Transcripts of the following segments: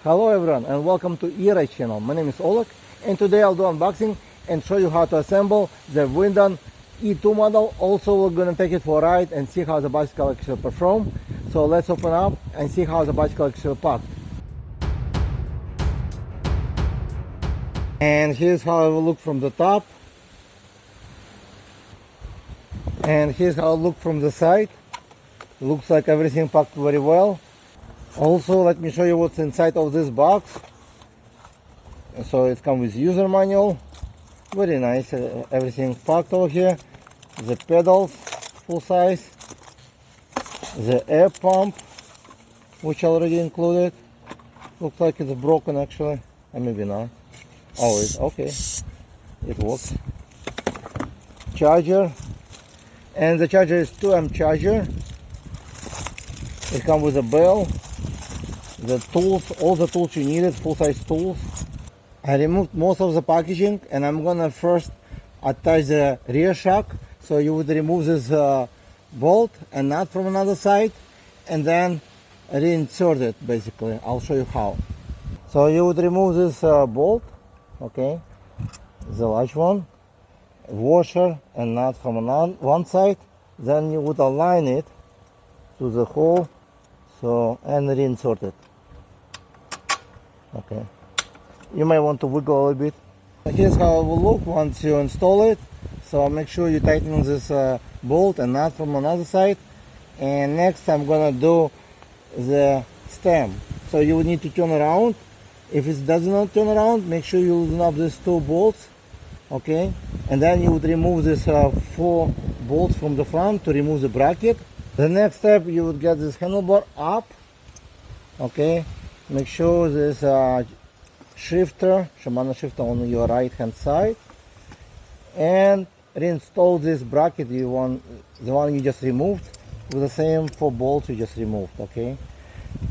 Hello everyone and welcome to e-ride channel. My name is Oleg and today I'll do unboxing and show you how to assemble the Windone E2 model. Also we're gonna take it for a ride and see how the bicycle actually perform. So let's open up and see how the bicycle actually packed. And here's how it will look from the top. And here's how it looks from the side. Looks like everything packed very well. Also, let me show you what's inside of this box. So it comes with user manual, very nice, everything packed over here. The pedals, full size, the air pump, which already included. Looks like it's broken actually, or maybe not. Oh, it's okay, it works. Charger, and the charger is 2 amp charger. It comes with a bell. The tools, all the tools you needed, full-size tools. I removed most of the packaging and I'm gonna first attach the rear shock. So you would remove this bolt and nut from another side and then reinsert it basically. I'll show you how. So you would remove this bolt, okay, the large one, washer and nut from one side. Then you would align it to the hole, so, and reinsert it. Okay, you might want to wiggle a little bit. Here's how it will look once you install it. So make sure you tighten this bolt and nut from another side. And next I'm gonna do the stem. So you would need to turn around. If it does not turn around, make sure you loosen up these 2 bolts. Okay, and then you would remove this 4 bolts from the front to remove the bracket. The next step, you would get this handlebar up. Okay, make sure this shifter, Shimano shifter on your right hand side, and reinstall this bracket the one you just removed with the same 4 bolts you just removed. Okay,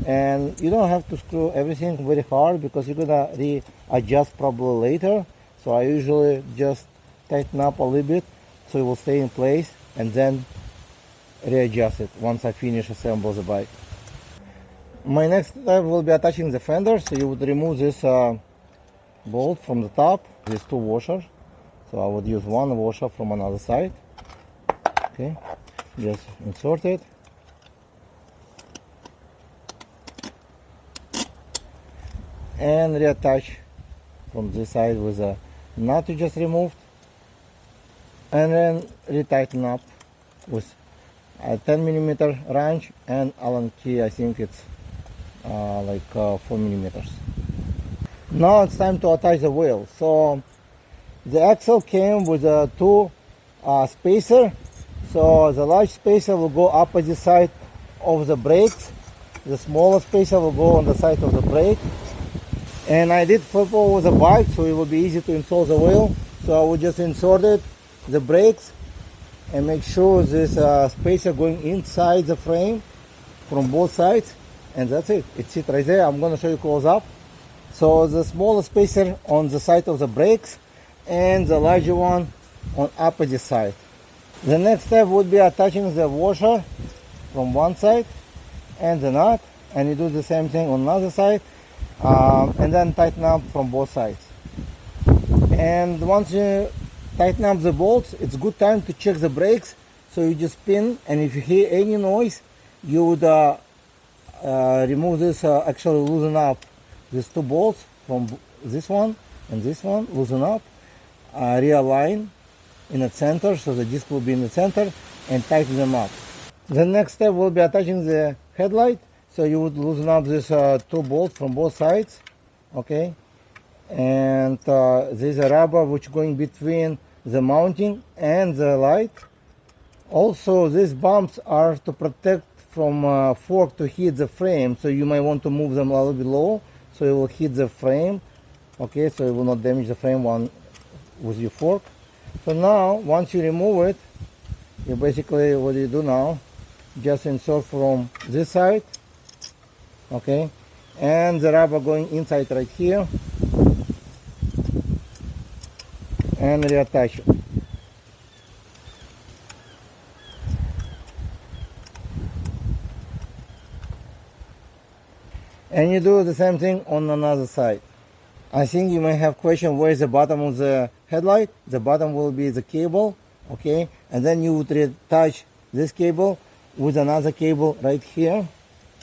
and you don't have to screw everything very hard because you're gonna readjust probably later. So I usually just tighten up a little bit so it will stay in place and then readjust it once I finish assemble the bike. My next step will be attaching the fender. So you would remove this bolt from the top, these 2 washers. So I would use 1 washer from another side. Okay, just insert it. And reattach from this side with a nut you just removed. And then retighten up with a 10mm wrench and Allen key. I think it's like 4mm. Now it's time to attach the wheel. So the axle came with a 2 spacer. So the large spacer will go opposite side of the brakes. The smaller spacer will go on the side of the brake. And I did flip over the bike so it will be easy to install the wheel. So I will just insert it, the brakes, and make sure this spacer going inside the frame from both sides, and that's it. It's it right there. I'm going to show you close up. So the smaller spacer on the side of the brakes and the larger one on opposite side. The next step would be attaching the washer from one side and the nut, and you do the same thing on the other side, and then tighten up from both sides. And once you tighten up the bolts, it's good time to check the brakes. So you just spin, and if you hear any noise, you would remove this, actually loosen up these 2 bolts from this one and this one, loosen up, realign in the center, so the disc will be in the center, and tighten them up. The next step will be attaching the headlight. So you would loosen up these 2 bolts from both sides, okay, and there's a rubber which going between the mounting and the light. Also, these bumps are to protect from fork to hit the frame, so you might want to move them a little bit low so it will hit the frame, okay, so it will not damage the frame with your fork. So now once you remove it, you basically, what you do now, just insert from this side, okay, and the rubber going inside right here, and reattach it. And you do the same thing on another side. I think you may have question, where is the bottom of the headlight? The bottom will be the cable, okay? And then you would retouch this cable with another cable right here,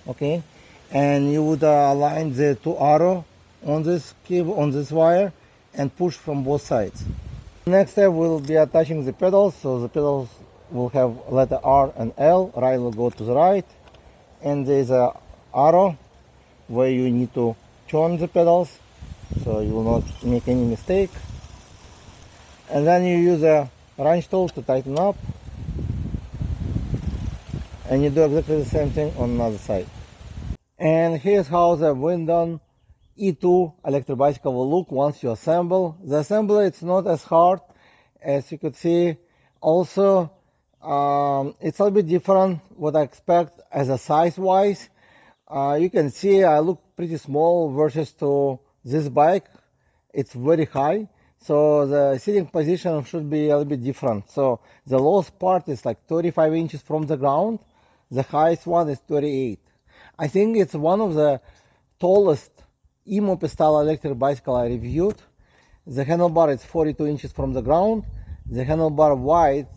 okay? And you would align the two arrow on this cable, on this wire, and push from both sides. Next step will be attaching the pedals. So the pedals will have letter R and L. Right will go to the right, and there's a arrow where you need to turn the pedals, so you will not make any mistake. And then you use a wrench tool to tighten up, and you do exactly the same thing on another side. And here's how the Windone E2 electric bicycle will look once you assemble. The assembly, it's not as hard as you could see. Also, it's a little bit different what I expect as a size wise. You can see I look pretty small versus to this bike. It's very high, so the sitting position should be a little bit different. So the lowest part is like 35 inches from the ground. The highest one is 38. I think it's one of the tallest e-moped style electric bicycle I reviewed. The handlebar is 42 inches from the ground. The handlebar wide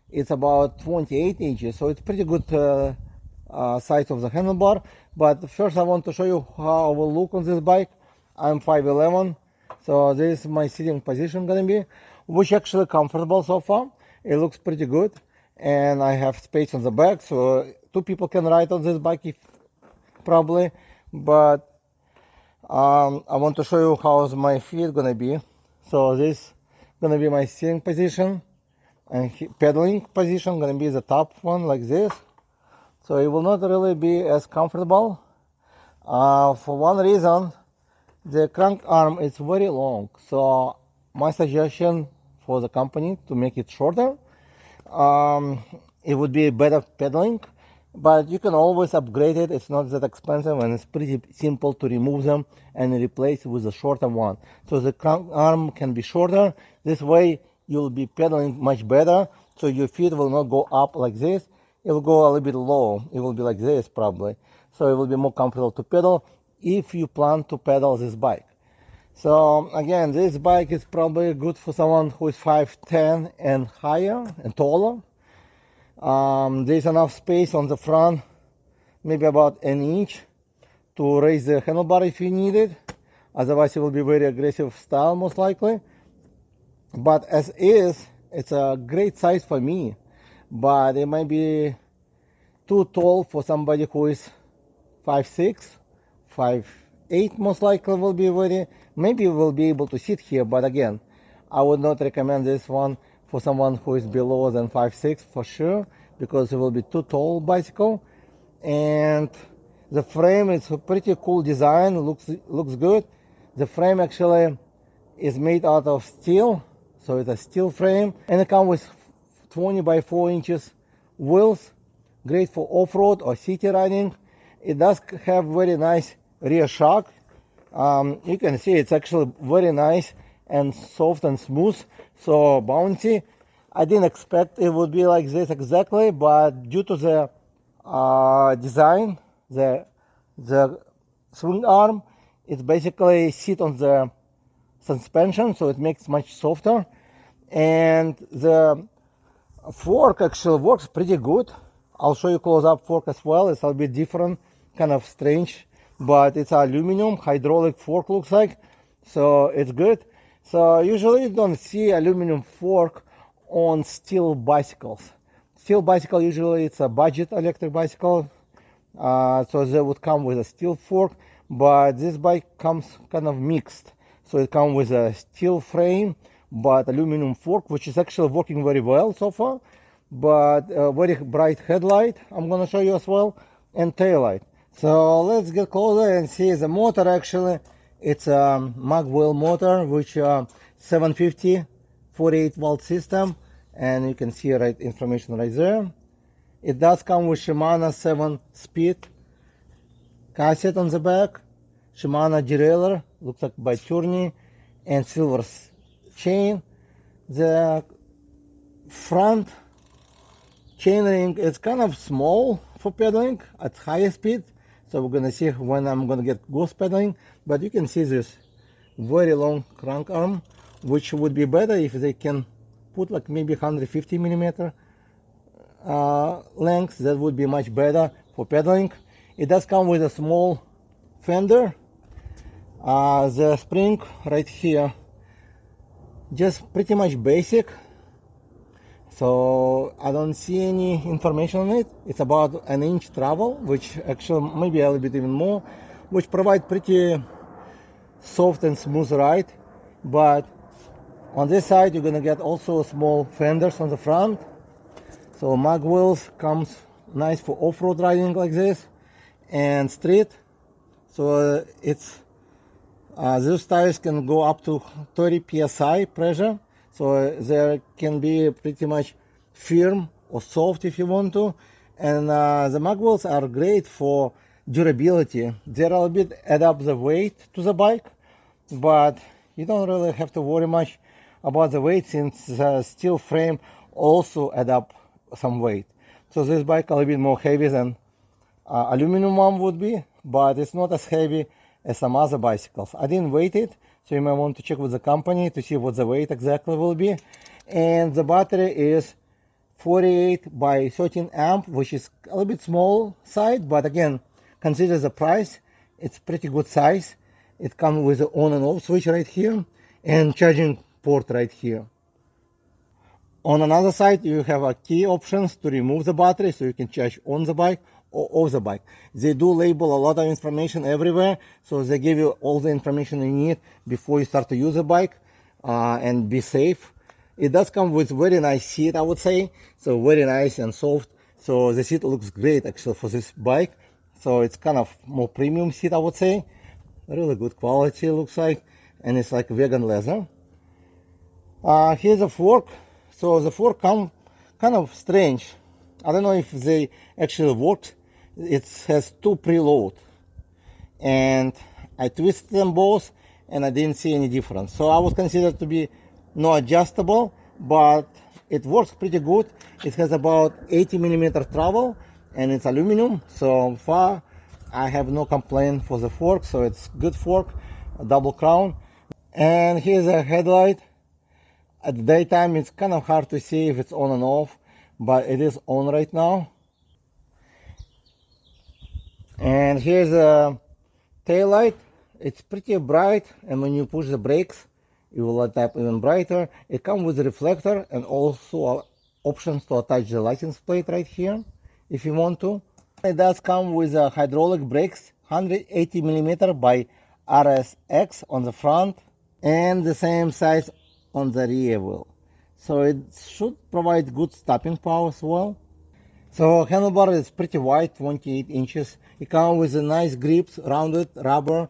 is about 28 inches, so it's pretty good size of the handlebar. But first I want to show you how I will look on this bike. I'm 5'11", so this is my sitting position gonna be, which actually comfortable so far. It looks pretty good, and I have space on the back, so 2 people can ride on this bike if probably. But I want to show you how my feet gonna be. So this gonna be my sitting position, and pedaling position gonna be the top one like this. So it will not really be as comfortable. For one reason, the crank arm is very long. So my suggestion for the company to make it shorter. It would be better pedaling, but you can always upgrade it. It's not that expensive, and it's pretty simple to remove them and replace with a shorter one. So the crank arm can be shorter. This way you'll be pedaling much better. So your feet will not go up like this. It will go a little bit low. It will be like this probably. So it will be more comfortable to pedal if you plan to pedal this bike. So again, this bike is probably good for someone who is 5'10" and higher and taller. There's enough space on the front, maybe about an inch, to raise the handlebar if you need it. Otherwise it will be very aggressive style most likely. But as is, it's a great size for me, but it might be too tall for somebody who is 5'6", 5'8", most likely will be very, maybe will be able to sit here, but again, I would not recommend this one for someone who is below than 5'6" for sure, because it will be too tall bicycle. And the frame is a pretty cool design, looks good. The frame actually is made out of steel, so it's a steel frame, and it comes with 20 by 4 inches wheels, great for off-road or city riding. It does have very nice rear shock. You can see it's actually very nice and soft and smooth, so bouncy. I didn't expect it would be like this exactly, but due to the design, the swing arm, it basically sit on the suspension, so it makes much softer. And the fork actually works pretty good. I'll show you close-up fork as well. It's a little bit different, kind of strange, but it's aluminum hydraulic fork looks like, so it's good. So usually you don't see aluminum fork on steel bicycles. Steel bicycle usually it's a budget electric bicycle, so they would come with a steel fork, but this bike comes kind of mixed. So it comes with a steel frame but aluminum fork, which is actually working very well so far. But a very bright headlight I'm gonna show you as well, and tail light. So let's get closer and see the motor. Actually it's a mag wheel motor, which 750 48 volt system, and you can see right information right there. It does come with Shimano 7-speed cassette on the back, Shimano derailleur, looks like by Tourney, and silver chain. The front chainring is kind of small for pedaling at higher speed, So we're gonna see when I'm gonna get ghost pedaling. But you can see this very long crank arm, which would be better if they can put like maybe 150 millimeter length. That would be much better for pedaling. It does come with a small fender. The spring right here, just pretty much basic, so I don't see any information on it. It's about an inch travel, which actually maybe a little bit even more, which provide pretty soft and smooth ride. But on this side you're gonna get also small fenders on the front, so mag wheels comes nice for off-road riding like this and street. So it's those tires can go up to 30 psi pressure, so they can be pretty much firm or soft if you want to. And the mag wheels are great for durability. They a little bit add up the weight to the bike, but you don't really have to worry much about the weight, since the steel frame also add up some weight. So this bike a little bit more heavy than aluminum one would be, but it's not as heavy as some other bicycles. I didn't weight it, so you might want to check with the company to see what the weight exactly will be. And the battery is 48 by 13 amp, which is a little bit small side, but again, consider the price. It's pretty good size. It comes with the on and off switch right here and charging port right here. On another side, you have a key options to remove the battery, so you can charge on the bike or off the bike. They do label a lot of information everywhere, so they give you all the information you need before you start to use the bike, and be safe. It does come with very nice seat, I would say, so very nice and soft. So the seat looks great actually for this bike. So it's kind of more premium seat, I would say. Really good quality looks like, and it's like vegan leather. Here's a fork. So the fork come kind of strange. I don't know if they actually worked. It has two preload, and I twisted them both and I didn't see any difference. So I was considered to be not adjustable, but it works pretty good. It has about 80 millimeter travel and it's aluminum, so far I have no complaint for the fork. So it's good fork, a double crown. And here's a headlight. At the daytime it's kind of hard to see if it's on and off, but it is on right now. And here's a tail light. It's pretty bright, and when you push the brakes it will light up even brighter. It comes with a reflector and also options to attach the license plate right here if you want to. It does come with hydraulic brakes, 180 millimeter by RSX on the front, and the same size on the rear wheel. So it should provide good stopping power as well. So handlebar is pretty wide, 28 inches. It comes with a nice grips, rounded rubber,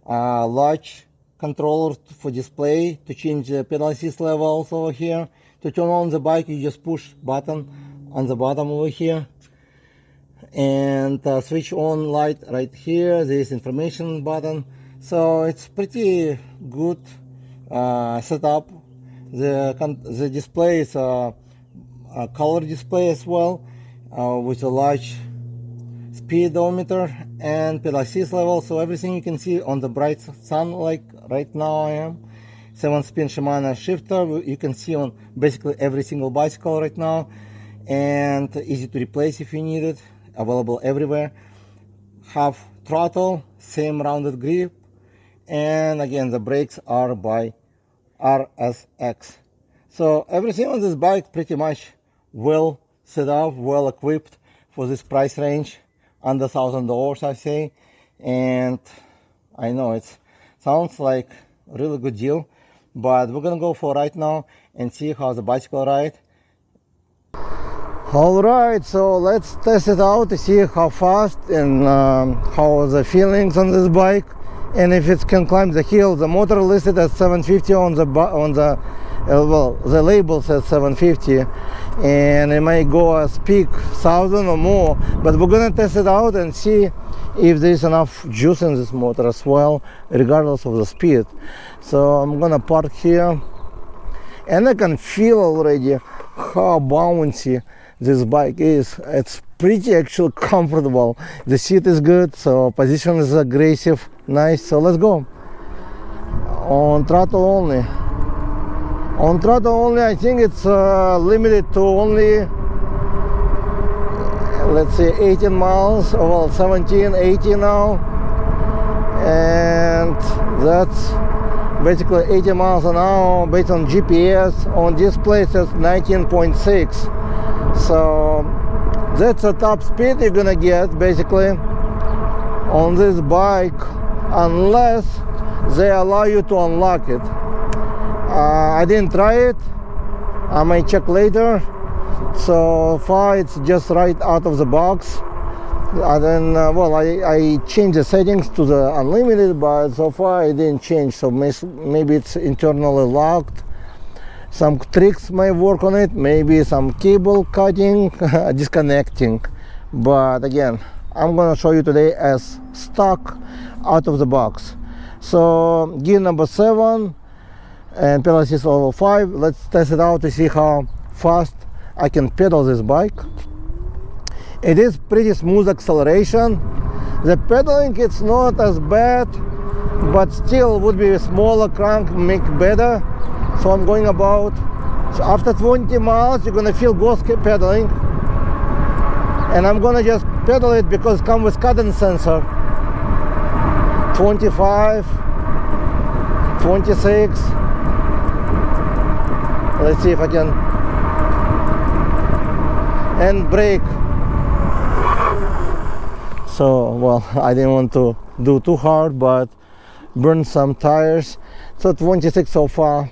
large controller for display to change the pedal assist levels over here. To turn on the bike, you just push button on the bottom over here, and switch on light right here. There is information button. So it's pretty good setup. The display is a color display as well, with a large speedometer and pedal assist level. So everything you can see on the bright sun, like right now I am. 7-spin Shimano shifter you can see on basically every single bicycle right now, and easy to replace if you need it, available everywhere. Half throttle, same rounded grip, and again the brakes are by RSX. So everything on this bike pretty much well set up, well equipped for this price range, under $1,000 I say. And I know it sounds like a really good deal, but we're gonna go for right now and see how the bicycle ride. Alright, so let's test it out to see how fast and how the feelings on this bike, and if it can climb the hill. The motor listed at 750 on the well, the label says 750, and it might go as peak 1000 or more, but we're gonna test it out and see if there's enough juice in this motor as well, regardless of the speed. So I'm gonna park here, and I can feel already how bouncy this bike is. It's pretty actually comfortable. The seat is good, so position is aggressive, nice. So let's go. On throttle only. On throttle only, I think it's limited to only, let's say, 18 miles, well, 17, 18 now. And that's basically 80 miles an hour based on GPS. On this place it's 19.6. So that's the top speed you're gonna get basically on this bike, unless they allow you to unlock it. I didn't try it. I might check later. So far it's just right out of the box. And then well, I changed the settings to the unlimited, but so far it didn't change. So maybe it's internally locked. Some tricks may work on it, maybe some cable cutting, disconnecting. But again, I'm gonna show you today as stock out of the box. So gear number 7 and pedal assist level 5. Let's test it out to see how fast I can pedal this bike. It is pretty smooth acceleration. The pedaling, it's not as bad, but still would be a smaller crank make better. So I'm going about, so after 20 miles you're gonna feel ghost pedaling, and I'm gonna just pedal it because it comes with cadence sensor. 25, 26. Let's see if I can, and brake. So well, I didn't want to do too hard, but burn some tires. So 26 so far.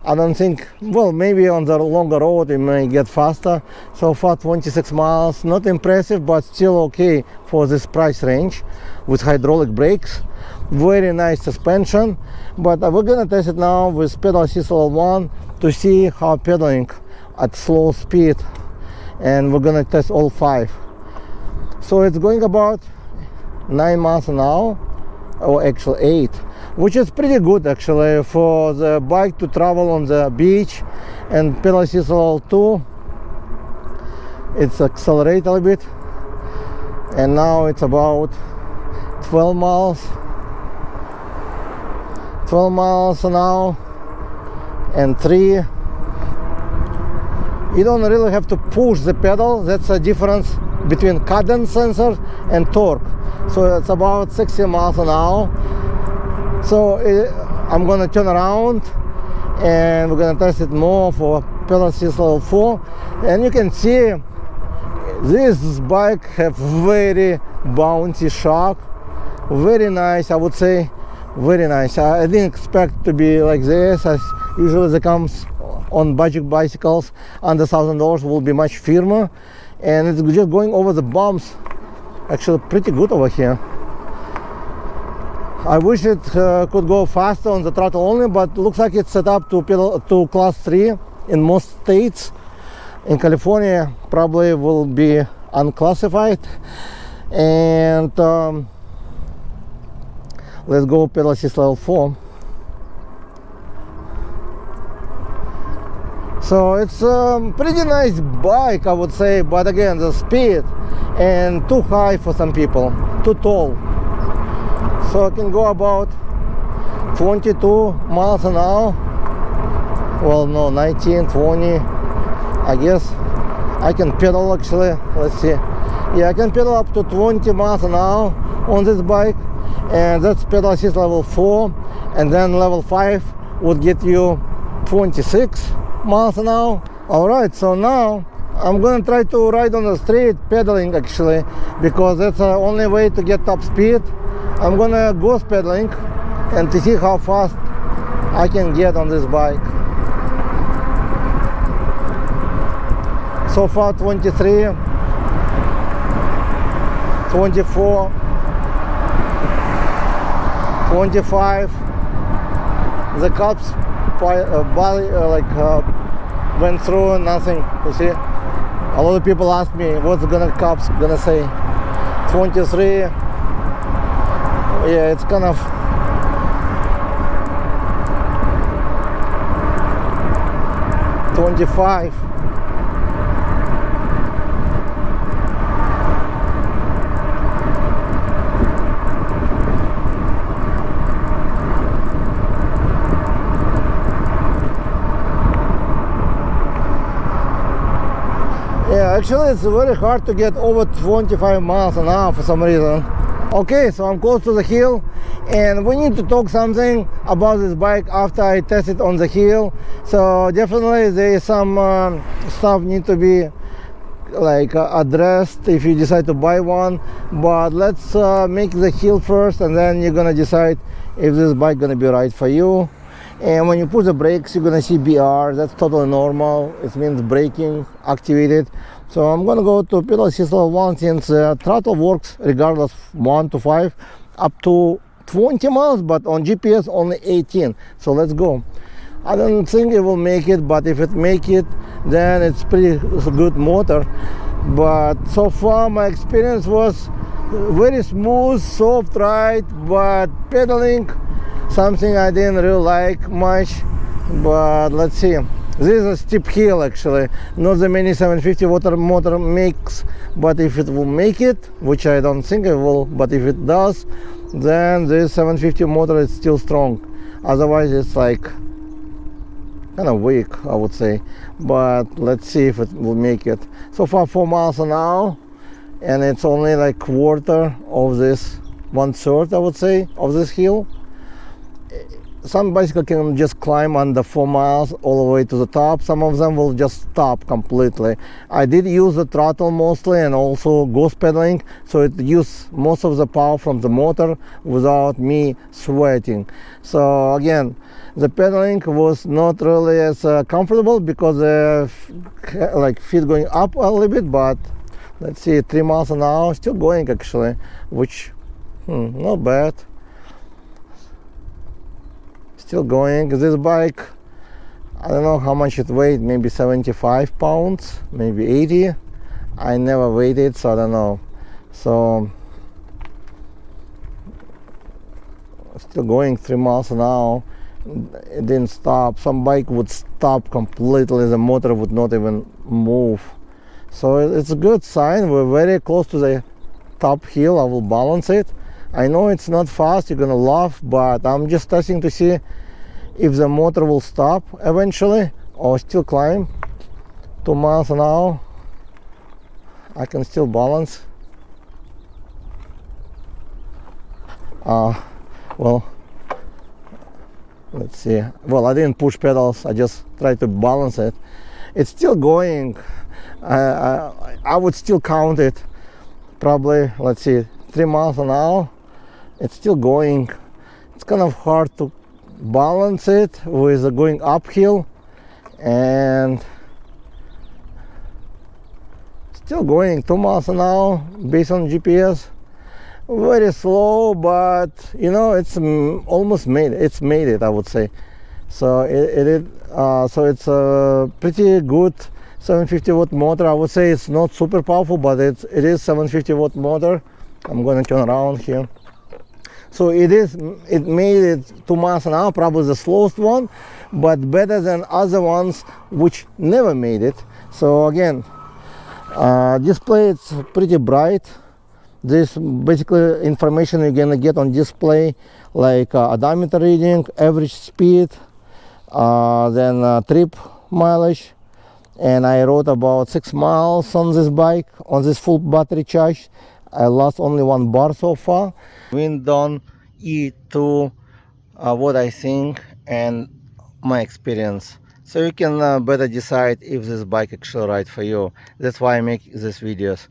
I don't think, well, maybe on the longer road it may get faster. So far 26 miles, not impressive, but still okay for this price range with hydraulic brakes. Very nice suspension. But we're gonna test it now with pedal assist level 1 to see how pedaling at slow speed, and we're gonna test all 5. So it's going about 9 miles an hour, or actually 8, which is pretty good actually for the bike to travel on the beach. And pedal assist level 2, it's accelerate a little bit, and now it's about 12 miles an hour, and 3. You don't really have to push the pedal. That's a difference between cadence sensor and torque. So it's about 60 miles an hour. So I'm gonna turn around and we're gonna test it more for pedal assist level 4. And you can see this bike have very bouncy shock. Very nice, I would say. Very nice. I didn't expect to be like this, as usually it comes on budget bicycles under $1,000 will be much firmer, and it's just going over the bumps actually pretty good over here. I wish it could go faster on the throttle only, but looks like it's set up to class 3 in most states. In California probably will be unclassified. And let's go pedal assist level 4. So it's a pretty nice bike, I would say, but again, the speed and too high for some people, too tall. So I can go about 22 miles an hour. Well, no, 19, 20. I guess I can pedal actually. Let's see. Yeah, I can pedal up to 20 miles an hour on this bike, and that's pedal assist level 4. And then level 5 would get you 26 miles an hour. All right, so now I'm gonna try to ride on the street pedaling actually, because that's the only way to get top speed. I'm gonna ghost pedaling and to see how fast I can get on this bike. So far 23, 24, 25. The cops went through and nothing. You see, a lot of people ask me what's cops gonna say. 23. Yeah, it's kind of Actually, it's very hard to get over 25 miles an hour for some reason. Okay, so I'm close to the hill, and we need to talk something about this bike after I test it on the hill. So definitely there is some stuff need to be like addressed if you decide to buy one, but let's make the hill first, and then you're gonna decide if this bike gonna be right for you. And when you put the brakes, you're gonna see BR. That's totally normal. It means braking activated. So I'm gonna go to pedal assist level 1, since throttle works regardless 1 to 5 up to 20 miles, but on GPS only 18. So let's go. I don't think it will make it, but if it make it, then it's pretty good motor. But so far my experience was very smooth, soft ride, but pedaling something I didn't really like much. But let's see. This is a steep hill actually, not the many 750 water motor makes, but if it will make it, which I don't think it will, but if it does, then this 750 motor is still strong. Otherwise it's like kind of weak, I would say. But let's see if it will make it. So far 4 miles an hour, and it's only like quarter of this, 1/3 I would say, of this hill. Some bicycle can just climb under 4 miles all the way to the top. Some of them will just stop completely. I did use the throttle mostly, and also ghost pedaling, so it used most of the power from the motor without me sweating. So again, the pedaling was not really as comfortable because the like feet going up a little bit, but let's see, 3 miles an hour, still going actually, which not bad. Still going. This bike, I don't know how much it weighed, maybe 75 pounds, maybe 80. I never weighed it, so I don't know. So still going 3 miles an hour. It didn't stop. Some bike would stop completely, the motor would not even move. So it's a good sign. We're very close to the top hill. I will balance it. I know it's not fast, you're gonna laugh, but I'm just testing to see if the motor will stop eventually or still climb. 2 miles an hour. I can still balance. Well, let's see. Well, I didn't push pedals, I just tried to balance it. It's still going. I would still count it probably, let's see, 3 miles an hour. It's still going. It's kind of hard to balance it with going uphill, and still going 2 miles an hour based on GPS. Very slow, but you know, it's almost made it. It's made it, I would say. So so it's a pretty good 750 watt motor. I would say it's not super powerful, but it is 750 watt motor. I'm going to turn around here. So it made it 2 miles an hour, probably the slowest one, but better than other ones which never made it. So again, display, it's pretty bright. This basically information you're gonna get on display, like odometer reading, average speed, then trip mileage, and I rode about 6 miles on this bike, on this full battery charge. I lost only 1 bar so far. Windone E2, what I think and my experience. So you can better decide if this bike actually right for you. That's why I make these videos.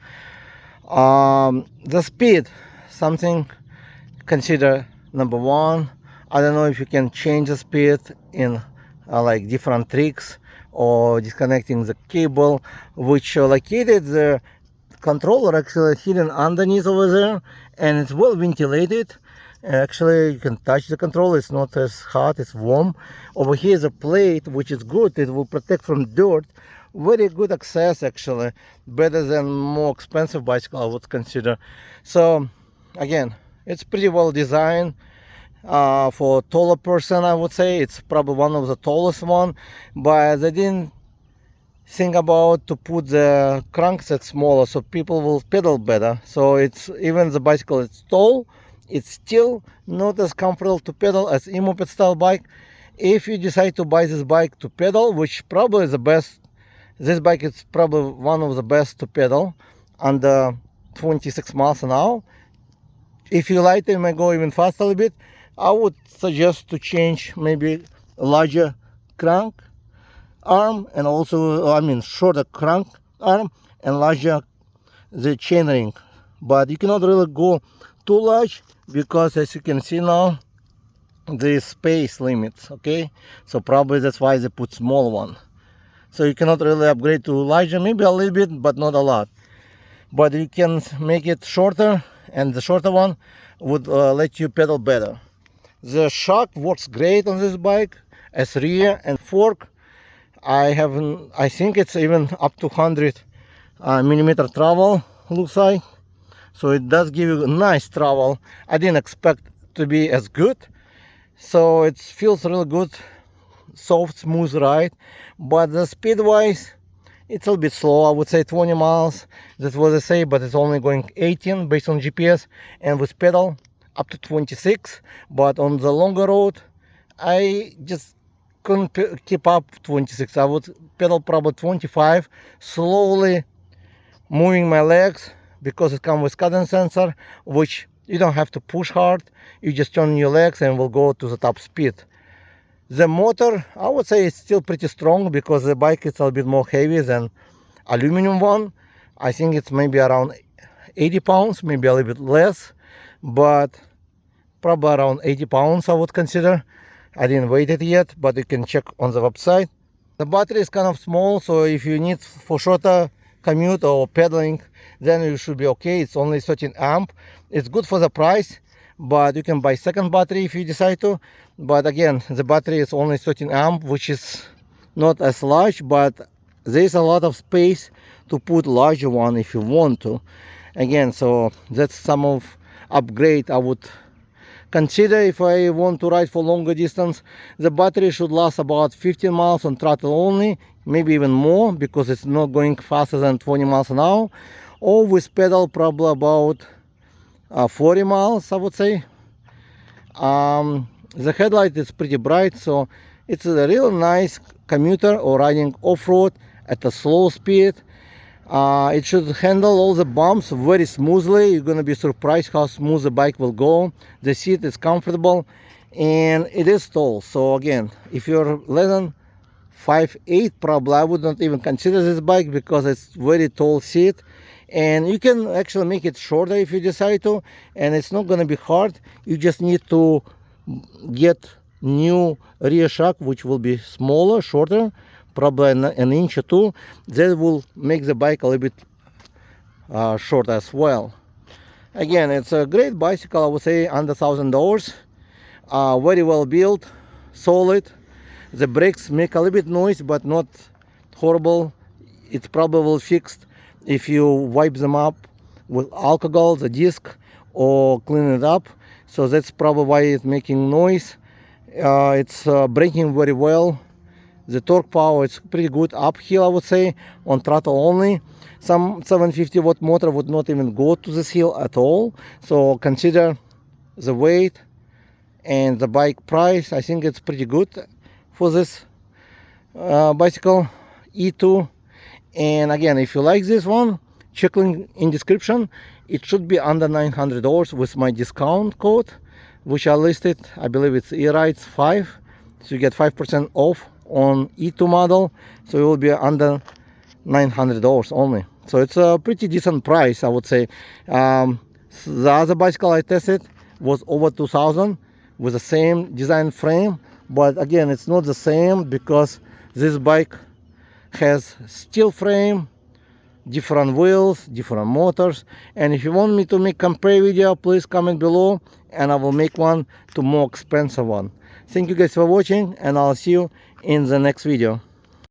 The speed, something consider number one. I don't know if you can change the speed in like different tricks, or disconnecting the cable, which located the controller actually hidden underneath over there, and it's well ventilated. Actually you can touch the controller, it's not as hot, it's warm. Over here is a plate, which is good, it will protect from dirt. Very good access actually, better than more expensive bicycle I would consider. So again, it's pretty well designed. For a taller person, I would say it's probably one of the tallest one, but they didn't think about to put the crankset smaller so people will pedal better. So it's even the bicycle is tall, it's still not as comfortable to pedal as e-moped style bike. If you decide to buy this bike to pedal, which probably is the best This bike is probably one of the best to pedal under 26 miles an hour. If you like it, might go even faster a little bit. I would suggest to change maybe a larger crank arm, and also, I mean, shorter crank arm and larger the chainring. But you cannot really go too large because, as you can see now, there is space limits. Okay, so probably that's why they put small one. So you cannot really upgrade to larger, maybe a little bit, but not a lot. But you can make it shorter, and the shorter one would let you pedal better. The shock works great on this bike as rear and fork. I think it's even up to 100 millimeter travel, looks like. So it does give you nice travel. I didn't expect to be as good. So it feels really good, soft, smooth ride. But the speed wise, it's a little bit slow. I would say 20 miles. That's what they say, but it's only going 18 based on GPS, and with pedal up to 26. But on the longer road, I just couldn't keep up 26. I would pedal probably 25, slowly moving my legs, because it comes with cadence sensor, which you don't have to push hard. You just turn your legs and will go to the top speed. The motor, I would say, is still pretty strong because the bike is a little bit more heavy than aluminum one. I think it's maybe around 80 pounds, maybe a little bit less, but probably around 80 pounds I would consider. I didn't weigh it yet, but you can check on the website. The battery is kind of small, so if you need for shorter commute or pedaling, then you should be okay. It's only 13 amp. It's good for the price, but you can buy second battery if you decide to. But again, the battery is only 13 amp, which is not as large, but there is a lot of space to put larger one if you want to. Again, so that's some of upgrade I would consider if I want to ride for longer distance. The battery should last about 15 miles on throttle only, maybe even more, because it's not going faster than 20 miles an hour. Or with pedal, probably about 40 miles, I would say. The headlight is pretty bright, so it's a real nice commuter or riding off-road at a slow speed. It should handle all the bumps very smoothly. You're gonna be surprised how smooth the bike will go. The seat is comfortable and it is tall. So again, if you're less than 5'8", probably I would not even consider this bike because it's very tall seat. And you can actually make it shorter if you decide to, and it's not gonna be hard. You just need to get new rear shock, which will be smaller, shorter, probably an inch or two. That will make the bike a little bit short as well. Again, it's a great bicycle, I would say under $1,000. Very well built, solid. The brakes make a little bit noise, but not horrible. It's probably fixed if you wipe them up with alcohol, the disc, or clean it up. So that's probably why it's making noise. It's braking very well. The torque power is pretty good uphill, I would say, on throttle only. Some 750 watt motor would not even go to this hill at all. So consider the weight and the bike price. I think it's pretty good for this bicycle E2. And again, if you like this one, check link in description. It should be under $900 with my discount code, which I listed. I believe it's eRides5, so you get 5% off on E2 model, so it will be under $900 only. So it's a pretty decent price, I would say. The other bicycle I tested was over 2,000 with the same design frame, but again, it's not the same because this bike has steel frame, different wheels, different motors. And if you want me to make compare video, please comment below and I will make one to more expensive one. Thank you guys for watching, and I'll see you in the next video.